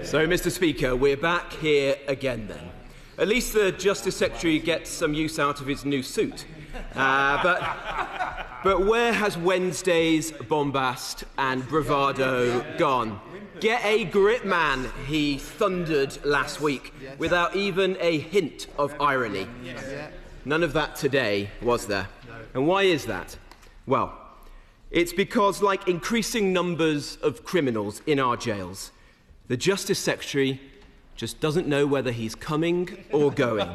So, Mr. Speaker, we're back here again then. At least the Justice Secretary gets some use out of his new suit. But where has Wednesday's bombast and bravado gone? Get a grip, man, he thundered last week, without even a hint of irony. None of that today, was there? And why is that? Well, it's because, like increasing numbers of criminals in our jails, the Justice Secretary just doesn't know whether he's coming or going.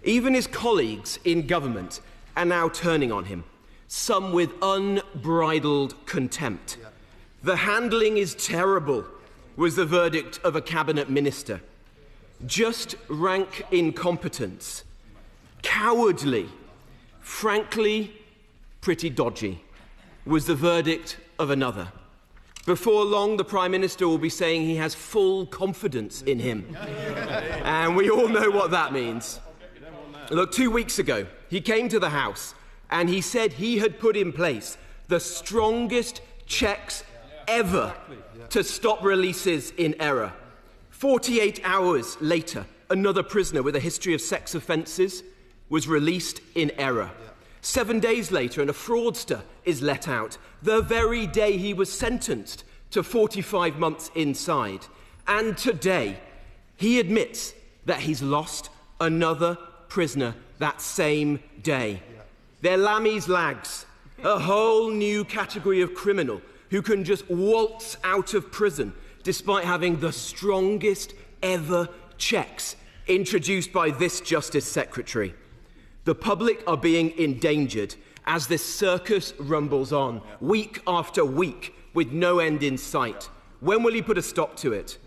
Even his colleagues in government are now turning on him, some with unbridled contempt. The handling is terrible, was the verdict of a cabinet minister. Just rank incompetence. Cowardly. Frankly, pretty dodgy, was the verdict of another. Before long, the Prime Minister will be saying he has full confidence in him. And we all know what that means. Look, 2 weeks ago, he came to the House and he said he had put in place the strongest checks ever to stop releases in error. 48 hours later, another prisoner with a history of sex offences was released in error. 7 days later, and a fraudster is let out the very day he was sentenced to 45 months inside. And today, he admits that he's lost another prisoner that same day. They're Lammy's lags, a whole new category of criminal who can just waltz out of prison despite having the strongest ever checks introduced by this Justice Secretary. The public are being endangered as this circus rumbles on, week after week, with no end in sight. When will he put a stop to it?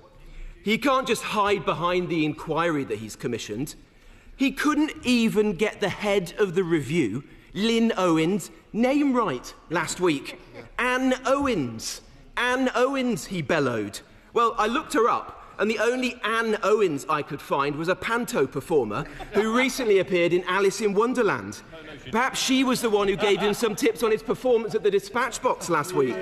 He can't just hide behind the inquiry that he's commissioned. He couldn't even get the head of the review, Lynn Owens, name right last week. Anne Owens. Anne Owens, he bellowed. Well, I looked her up, and the only Anne Owens I could find was a panto performer who recently appeared in Alice in Wonderland. Perhaps she was the one who gave him some tips on his performance at the dispatch box last week.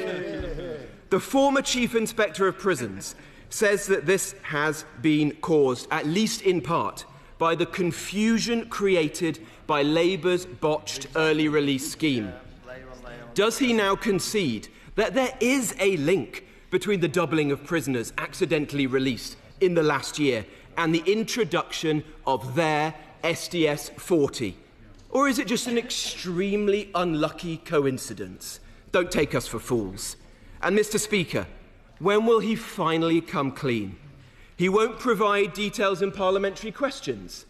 The former Chief Inspector of Prisons says that this has been caused, at least in part, by the confusion created by Labour's botched early release scheme. Does he now concede that there is a link between the doubling of prisoners accidentally released in the last year and the introduction of their SDS 40? Or is it just an extremely unlucky coincidence? Don't take us for fools. And Mr. Speaker, when will he finally come clean? He won't provide details in parliamentary questions.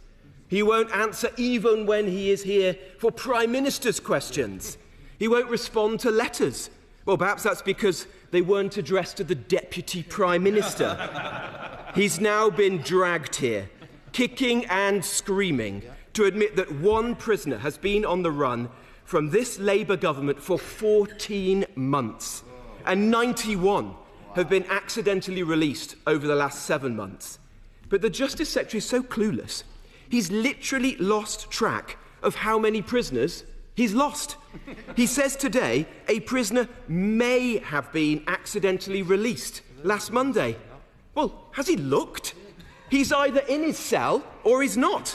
He won't answer even when he is here for Prime Minister's questions. He won't respond to letters. Well, perhaps that's because they weren't addressed to the Deputy Prime Minister. He's now been dragged here, kicking and screaming, to admit that one prisoner has been on the run from this Labour government for 14 months, and 91 have been accidentally released over the last 7 months. But the Justice Secretary is so clueless, he's literally lost track of how many prisoners he's lost. He says today a prisoner may have been accidentally released last Monday. Well, has he looked? He's either in his cell or he's not.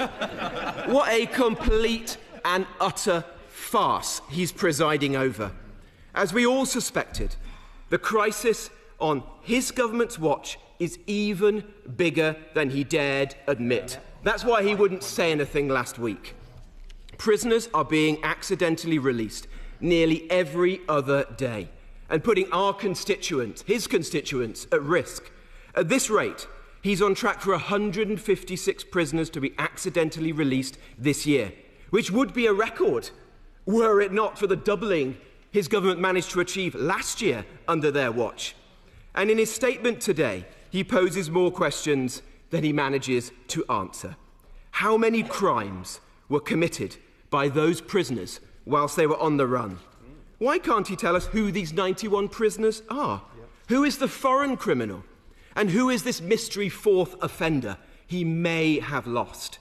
What a complete and utter farce he's presiding over. As we all suspected, the crisis on his government's watch is even bigger than he dared admit. That's why he wouldn't say anything last week. Prisoners are being accidentally released nearly every other day and putting our constituents, his constituents, at risk. At this rate, he's on track for 156 prisoners to be accidentally released this year, which would be a record were it not for the doubling his government managed to achieve last year under their watch. And in his statement today, he poses more questions than he manages to answer. How many crimes were committed by those prisoners whilst they were on the run? Why can't he tell us who these 91 prisoners are? Who is the foreign criminal? And who is this mystery fourth offender he may have lost?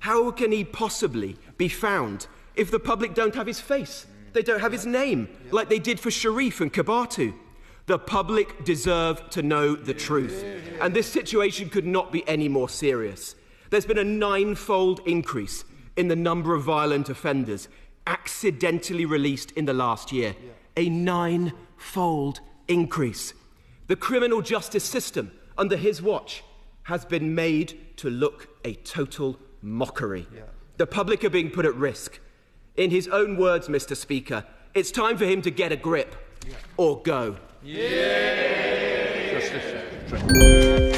How can he possibly be found if the public don't have his face? They don't have his name, like they did for Sharif and Kabatu. The public deserve to know the truth. And this situation could not be any more serious. There's been a 9-fold increase in the number of violent offenders accidentally released in the last year. A 9-fold increase. The criminal justice system, under his watch, has been made to look a total mockery. The public are being put at risk. In his own words, Mr. Speaker, it's time for him to get a grip or go. Justice Secretary.